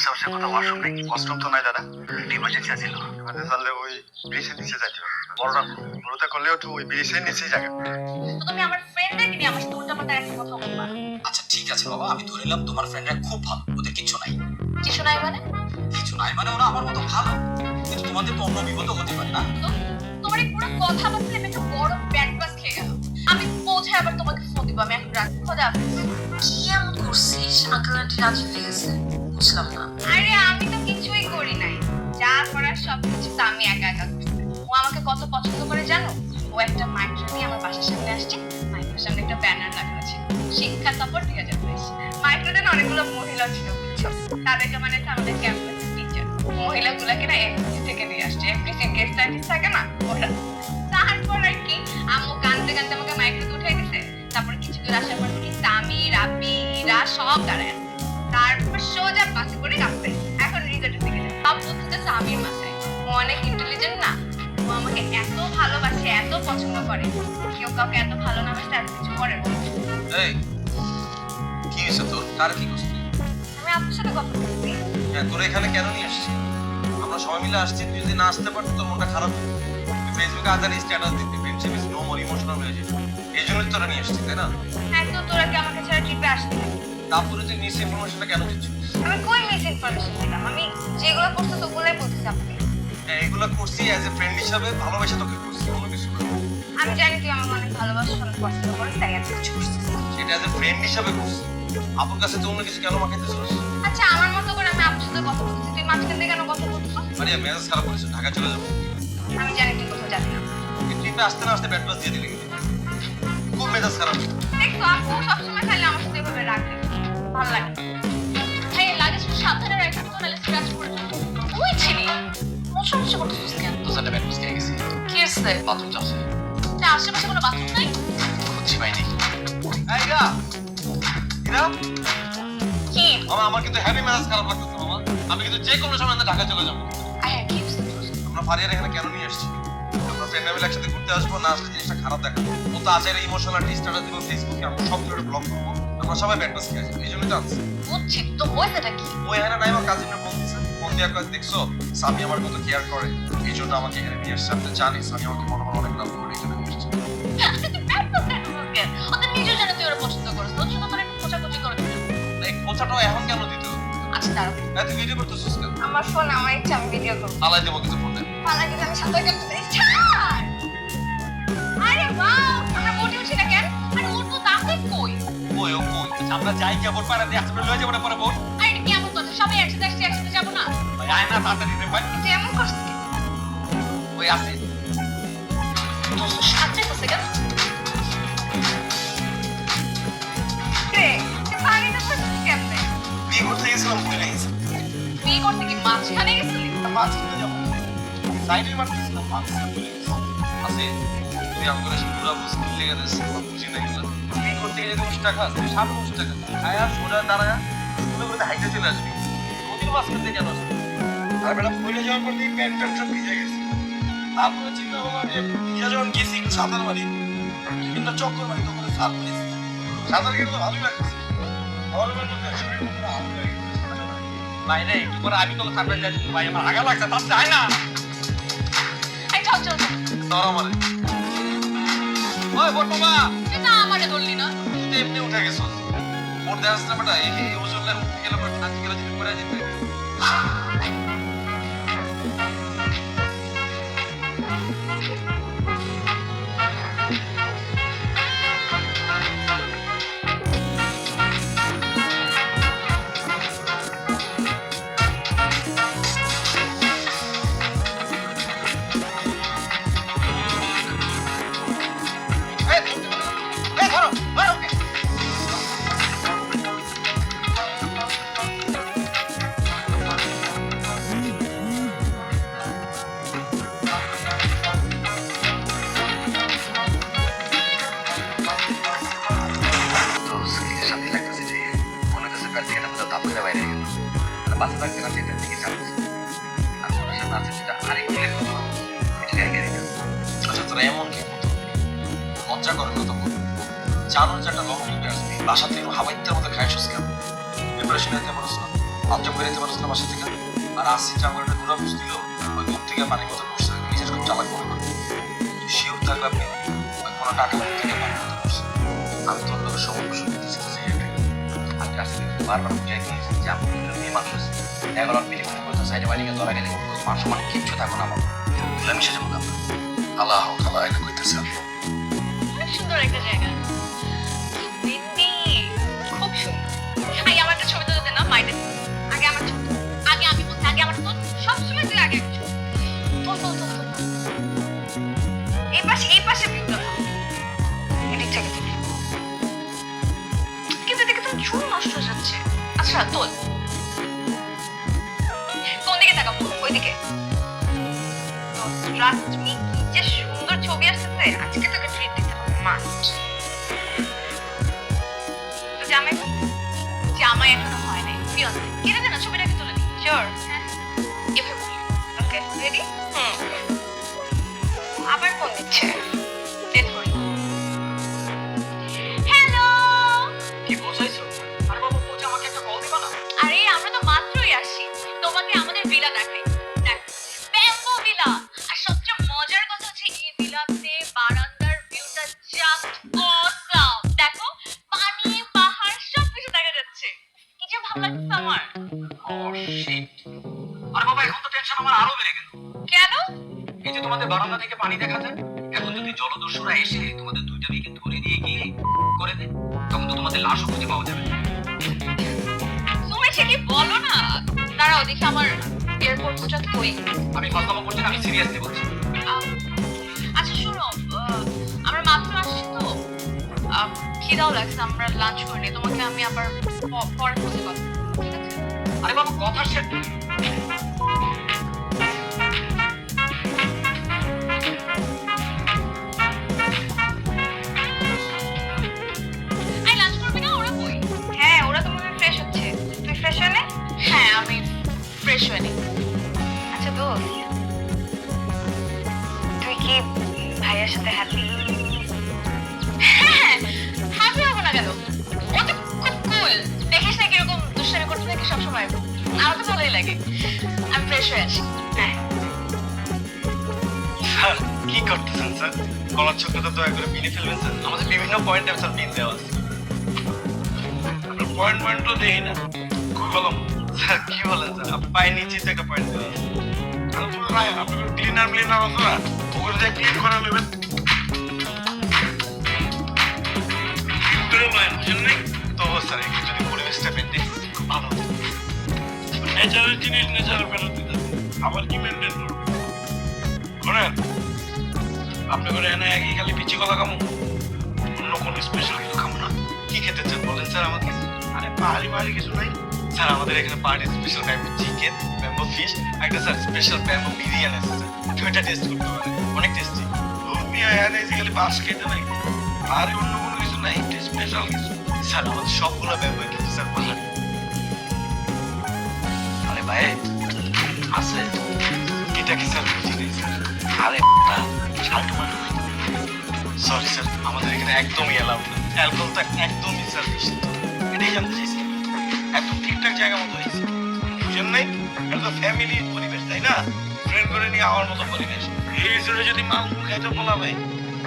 আশেপাশে কোথাও ওয়াশরুম নেই? ওয়াশরুম তো নাই দাদা, ইমার্জেন্সি আছিল। মানে তাহলে ওই ব্রিজের নিচে যাইতে হবে। বড়টা বড়টা করলেও তো ওই ব্রিজের নিচেই জায়গা। তো তুমি আমার ফ্রেন্ডদেরকে নিয়ে আমার সাথে উল্টাপাল্টা একটা কথা বলবা। আচ্ছা ঠিক আছে বাবা, আমি ধরে নিলাম তোমার ফ্রেন্ডরা খুব ভালো, ওদের কিছু নাই। কিছু নাই মানে? কিছু নাই মানে ওরা আমার মতো ভালো, কিন্তু তোমাদের তো অন্য বিপদ হতে পারে না। তো তোমার এই পুরো কথাবার্তা আমি একটা বড় ব্যাড পাস খেয়ে গেল। আমি পৌঁছায় আবার তোমাকে ফোন দিব। আমি এখন রাখি। খোদা হাফেজ। কি এমন করছিস আঙ্কেল আন্টি রাজি হয়ে গেছে? বুঝলাম না। আরে আমি তো কিছুই করি নাই, যা করার সবকিছু তো আমি একা একা করছি। ও আমাকে কত পছন্দ করে জানো? ও একটা মাইক্রো নিয়ে আমার বাসার সামনে আসছে। মাইক্রোর সামনে একটা ব্যানার লাগানো ছিল, শিক্ষা সফর 2022। মাইক্রোতে না অনেকগুলো মহিলা ছিল, বুঝছো? তাদেরকে মানে আমাদের ক্যাম্পাস টিচার। মহিলাগুলোকে না এফডিসি থেকে নিয়ে আসছে। এফডিসি গেস্ট আর্টিস্ট থাকে না, ওরা। তারপর আর কি আম্মু কাঁদতে কাঁদতে আমাকে মাইক্রোতে উঠাই দিছে। তারপর কিছু দূর আসার পর কি সামি রাবি ইরা সব দাঁড়ায় আছে। তারপর সোজা বাসে করে কাঁপতে। এখন রিজল্টের দিকে যাই। সব বুঝতে সামির মাথায়। ও অনেক ইন্টেলিজেন্ট না, ও আমাকে এত ভালোবাসে, এত পছন্দ করে। কেউ কাউকে এত ভালো না বাসতে আর কিছু করে না। এই কি হয়েছে তোর? কার কি করছিস? আমি আপনার সাথে কথা বলছি। হ্যাঁ, তোর এখানে কেন নিয়ে আসছিস? আমরা সবাই মিলে আসছি, তুই যদি না আসতে পারতো তোর মনটা খারাপ হতো। তুই ফেসবুকে আজার স্ট্যাটাস দিতে friendship is no more emotional হয়ে যেত। এই জন্যই তোরা নিয়ে আসছিস, তাই না? হ্যাঁ, তো তোরা কি আমাকে ছাড়া ট্রিপে আসতে? তারপরে তুই মিস ইনফরমেশনটা কেন দিচ্ছিস? আমি কই মিস ইনফরমেশন দিলাম? আমি যেগুলো করতে তো ওগুলাই বলতেছি আপনাকে। হ্যাঁ, এগুলো করছি অ্যাজ এ ফ্রেন্ড হিসাবে, ভালোবাসা তোকে করছি, অন্য কিছু না। আমি জানি তুই আমাকে অনেক ভালোবাসা, অনেক পছন্দ করিস, তাই আমি কিছু করছিস। সেটা অ্যাজ এ ফ্রেন্ড হিসাবে করছি। আপুর কাছে তো অন্য কিছু কেন মাখাইতেছিস? আচ্ছা, আমার মতো করে আমি আপনার সাথে কথা বলতেছি, তুই মাঝখান দিয়ে কেন কথা বলছিস? মারিয়া মেজাজ খারাপ করেছে, ঢাকা চলে যাবো। আমি জানি তুই কোথাও যাবি না। এই ট্রিপে আসতে না আসতে ব্যাট বাস দিয়ে দিলি কিন্তু। খুব মেজাজ খারাপ। দেখছো, আপু সবসময় খালি আমার সাথে এভাবে রাখে, ভালো লাগে। ভাই লাগেজটা সাবধানে রাখো, নাহলে স্ক্র্যাচ করে যাবে। তুই ছিলি কোন সমস্যা করতেছিস কেন? তোর সাথে ব্যাট বাস খেয়ে গেছি। কি হয়েছে? বাথরুম যাচ্ছে। তা আশেপাশে কোনো বাথরুম নাই? খুঁজছি পাইনি। এই ইরা, ইরা, কি? আমার কিন্তু হেভি মেজাজ খারাপ লাগতেছে মামা। আমি কিন্তু যে কোনো সময় ঢাকা চলে যাবো। আরে কি হয়েছে? আমরা ফারিয়ার এখানে কেন নিয়ে আসছি? আমরা ফ্রেন্ড মিলে একসাথে ঘুরতে আসবো, না আসলে জিনিসটা খারাপ দেখাবো। ও তো আচারে ইমোশনাল স্ট্যাটাস দিব ফেসবুকে, আমরা সব ধরে ব্লক করবো। আমরা সবাই ব্যাট বাস খেয়ে আসবো, এই জন্যই তো আনছি। বুঝছি তো, হয়েছেটা কি? ও এখানে নাই, আমার কাজিনের ফোন দিচ্ছে। ফোন দিয়ে কয়েক দেখছো সামি আমার কত কেয়ার করে, এই জন্য আমাকে এখানে নিয়ে আসছে। আপনি জানি সামি আমাকে মনে মনে অনেক লাভ করে, এই জন্য নিয়ে আসছে। তুই ব্যাড পাস কেন বলছিস? ওদের নিজেও জানে তুই ওরা পছন্দ করিস, তোর শুধু তোর একটু খোঁচাখুচি করে দিল। এই কোচাটাও এখন কেন দিতে হবে? আচ্ছা দাঁড়াও, তুই ভিডিও করতেছিস কেন? আমার ফোন আমার ইচ্ছা, আমি ভিডিও করবো। আলাই দেবো কিছু ফোন দেন। পালা কিন্তু আমি সাঁতার কাটতে পারি। ছাড়! আরে বাহ, আমরা বোটে উঠছি না কেন? আরে উঠবো, তাতে কই? ওই ও কই? আমরা যাই কি বোট পাড়া দিয়ে আসতে লয়ে যাবো না পরে বোট? আরে এটা কি এমন কথা? সবাই একসাথে আসছি, একসাথে যাবো না? ভাই আয় না তাড়াতাড়ি রে ভাই। কিন্তু এমন করছিস কেন? ওই আসি। তোর তো সাথে আছে কেন? রে, তুই পানিতে পড়ছিস কেমনে? বিয়ে করতে গেছিলাম, ভুলে গেছি। বিয়ে করতে কি মাঝখানে গেছিলি? মাছ কিনতে যাবো। সাইডে মারতেছিলাম, মাছ কিনতে ভুলে গেছি। আসি, তুই আমাকে পুরা স্কুল লেগে দিস, বুঝি না এগুলো। বিয়ে করতে গেলে 20 টাকা, 50 টাকা। আয়া সোজা দাঁড়ায়া, স্কুলে করে হাইটে চলে আসবি। নদীর মাছ কিনতে কেন আসবি? আর ম্যাডাম পয়লা যাওয়ার পর দিয়ে প্যান্ট প্যান্ট সব ভিজে গেছে। তারপরে চিন্তা ভাবনা যে ভিজা যখন গেছি সাঁতার মারি, বিভিন্ন চক্কর মারি, তখন সাঁতার পেয়েছি। সাঁতার কেটে তো ভালোই লাগতেছে। গরমের মধ্যে শরীর পুরো হাত হয়ে গেছে। বাইরে একটু পরে আমি তোকে সামনে যাচ্ছি, ভাই আমার আগা লাগছে, তার যায় না। এই চল চল চল। তোর আমারে ওই বোট মামা, তুই না আমারে ধরলি না? তুই তো এমনি উঠে গেছিস। ওর দেখাস না বেটা, এই ওজনে উঠে গেলে পরে নাচি গেলে যদি পড়ে যেতে। এই ধরো, ধরো ওকে। তো শান্তি লাগতেছে যে মনে হচ্ছে ব্যাট থেকে একটা তাপ করে বাইরে গেল। আর বাসে থাকতে না যেটার দিকে চালাচ্ছে। আর মনের সামনে আছে যেটা আরেক দিকের কথা, এটা রেখে রেখেছে। আচ্ছা তোরা এমন কি করতো? লজ্জা করে না তখন? জানো যে একটা লং ট্রিপে আসবি, বাসা থেকে হাওয়াইতের মতো খাইছিস কেন? প্রিপারেশন নিতে পারছ না? বাচ্চা করে দিতে পারছিলাম বাসা থেকে। আর আসিফ আমার একটা ঘোরা বুঝ দিল, ওই দূর থেকে পানির মতো পড়ছে, নিজের খুব চালাক মনে করে। সেও থাকলে আপনি ওই কোনো টাকা থেকে পানির মতো পড়ছে। আমি তোর লোকের সমস্যা করতেছি আজকে আসলে বারবার বুঝাই দিয়েছি যে আপনি মেয়ে মানুষ আছে, এগারো মিলি মনে করতে সাইডে বাড়ি গিয়ে ধরা গেলে মান সম্মান কিচ্ছু থাকবো না আমার। আমি সেটা মনে করি আল্লাহ তালা এটা করতেছে। অনেক সুন্দর একটা জায়গা। দিদি খুব সুন্দর। আগে আমার একটা ছবি তুলে দে না মাইন্ডে। আগে আমার ছবি তোল। আগে আমি বলছি আগে আমার তোল। সবসময় তুই আগে একটা ছবি তোল তোল তোল তোল। এই পাশে ভিউটা ভালো। এদিক থেকে তুল। কিন্তু দেখে তোর চুল নষ্ট হয়ে যাচ্ছে। আচ্ছা তোল। কোন দিকে তাকাবো? ওইদিকে। ট্রাস্ট মি কি যে সুন্দর ছবি আসতেছে। আজকে তোকে ট্রিট দিতে হবে মাস্ট। জামাই এখনো হয় নাই। ফিয়ন্সে কিনে দে না, ছবিটাকে তুলে দিই। শিওর? হ্যাঁ এভাবে বলি। Okay ready? আবার ফোন দিচ্ছে। ডেট করি। হ্যালো। কি বোঝাইছো? আরে বাবা পৌঁছে আমাকে একটা কল দিবা না? আরে আমরা তো মাত্রই আসি, তোমাকে আমাদের ভিলা দেখাই। দেখ ব্যাম্বো ভিলা। আর সবচেয়ে মজার কথা হচ্ছে এই ভিলাতে বারান্দার ভিউটা জাস্ট অসাম। দেখো পানি পাহাড় সবকিছু দেখা যাচ্ছে। কি যে ভালো লাগছে আমার। ও শিট। আরে বাবা এখন তো টেনশন আমার আরো বেড়ে গেল। কেন? এই যে তোমাদের বারান্দা থেকে পানি দেখা যায়, এখন যদি জলদস্যুরা এসে তোমাদের দুইটাকে ধরে নিয়ে গিয়ে করে দেয়, তখন তো তোমাদের লাশও খুঁজে পাওয়া যাবে না। তুমি সে কি বলো না। দাঁড়াও দেখি আমার এয়ারপোর্টসটা কই। আমি ফাজলামো করছি না, আমি সিরিয়াসলি বলছি। আচ্ছা শোনো, আমরা মাত্র আসছি তো, খিদাও লাগছে, আমরা লাঞ্চ করে নিই। তোমাকে আমি আবার পরে ফোনে কথা বলবো, ঠিক আছে? আরে বাবা কথা শেষ। আই লাঞ্চ করবি না? ওরা কই? হ্যাঁ ওরা তো মনে হয় ফ্রেশ হচ্ছে। তুই ফ্রেশ হয়ে নে। হ্যাঁ আমি ফ্রেশ হয়ে নি। আচ্ছা দোস্ত, তুই কি ভাইয়ার সাথে হ্যাপি? হ্যাঁ হ্যাপি হবো না কেন? ও তো খুব কুল। দেখিস না কিরকম দুষ্টামি করতে থাকে সবসময়। আমার তো ভালোই লাগে। আমি ফ্রেশ হয়ে আসি। হ্যাঁ স্যার কি করতেছেন স্যার? গলার চোখটা দয়া করে পিনে ফেলবেন স্যার। আমাদের বিভিন্ন পয়েন্টে স্যার পিন দেওয়া আছে। পয়েন্ট তো দেই না। কলম স্যার কি বলেন স্যার? পায়ের নিচে তো একটা পয়েন্ট দেওয়া আছে। আপনার ক্লিনার আছে না, ওগুলো দিয়ে ক্লিন করে নেবেন। তো স্যার একটু যদি পরিবেশটা মেনটেন খুব ভালো হতো। নেচারের জিনিস নেচারে ফেরত দিতে হবে। আবার কি মেনটেন করবো? করেন আপনি করে এনে একই খালি পিচি কলা খামো, অন্য কোনো স্পেশাল কিছু খাবো না। কি খেতে চান বলেন স্যার আমাকে? আরে পাহাড়ি কিছু নাই স্যার। আমাদের এখানে পাহাড়ি special bamboo chicken, bamboo fish, একটা স্যার স্পেশাল ব্যাম্বো বিরিয়ানি আছে স্যার। ওইটা টেস্ট করতে পারেন, অনেক টেস্টি। দুনিয়া এনে খালি বাস খেতে নাই, আর অন্য কোনো কিছু নাই স্পেশাল কিছু। স্যার আমাদের সবগুলো ব্যাম্বো কিন্তু স্যার পাহাড়ি। আরে ভাই আছে এটা কি স্যার বুঝিনি স্যার? আরে সরি স্যার, আমাদের এখানে একদমই অ্যালাউড না। অ্যালকোহল তো একদমই স্যার নিষিদ্ধ। এটাই জানতে চাইছি। একদম ঠিকঠাক জায়গা মতো হয়েছে, বুঝেন নাই? এটা তো ফ্যামিলি পরিবেশ তাই না? ফ্রেন্ড করে নিয়ে আমার মতো পরিবেশ। এই হিসেবে যদি মাল খাইতে বলা ভাই,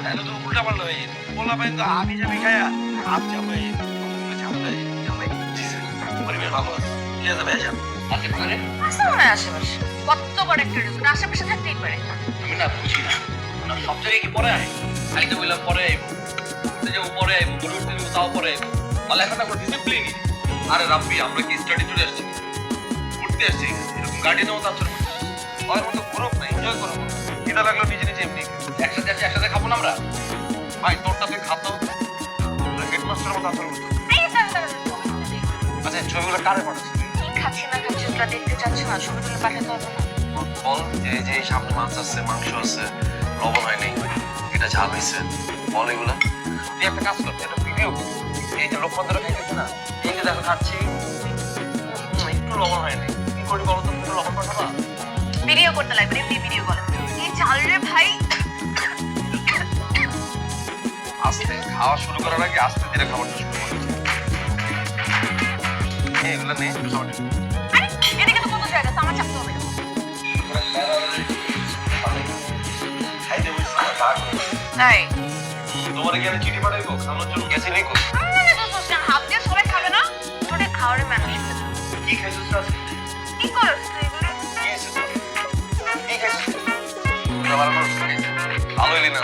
তাহলে তো উল্টা পাল্টা হয়ে যেত। বলা ভাই তো আমি যাবি খায়া আপ যাবে পরিবেশ ভালো আছে। ঠিক আছে ভাই যান। আসতে মনে হয় আশেপাশে। কত বড় একটা রিসোর্ট, আশেপাশে থাকতেই পারে। আমি না বুঝি না, ওনার সব জায়গায় কি পরে আয়? আরেকটা বললাম পরে আইব, যে ও পরে আইব, গরু উঠতে দিব তাও পরে আইব। তাহলে এখন আমরা ডিসিপ্লিনই। আরে রাব্বি আমরা কি স্টাডি চলে আসছি, ঘুরতে আসছি, এরকম গার্ডিয়ানের মতো আচরণ করছি। ওর মতো ঘুরো না, এনজয় করো। এটা লাগলো নিজে নিজে এমনি একসাথে আসছি, একসাথে খাবো না আমরা? ভাই তোরটা তুই খাতো, হেডমাস্টারের মতো আচরণ করতো। আচ্ছা ছবিগুলো কারে পাঠাচ্ছি? খাচ্ছি না খাচ্ছি ওটা দেখতে চাচ্ছ না, ছবি তুলে পাঠাতে হবে না। বল যে সামনে মাছ আছে, মাংস আছে, লবণ হয় নাই, এটা ঝাল হয়েছে, বল এগুলো। তুই একটা কাজ করতে, একটা ভিডিও এই যে লোকমান ধরে খাইতেছে না, এই যে দেখো খাচ্ছি, একটু লবণ হয় নাই, কি করি বলো তো? একটু লবণ পাঠাবা? ভিডিও করতে লাগবে, এমনি ভিডিও বলে। এই চাল রে ভাই। আস্তে খাওয়া শুরু করার আগে আস্তে ধীরে খাবারটা শুরু করতে। এগুলো নেই খাবারটা। আরে তাই তোমার কি আমি চিঠি পাঠাইবো খাওয়ানোর জন্য গেছি নেই কো হাত দিয়ে সবাই খাবে না তোরে খাওয়ারে মানুষ কি খাইছিস আজকে কি করছ তুই এগুলো কি খাইছিস কি খাইছিস ভালো হইলি না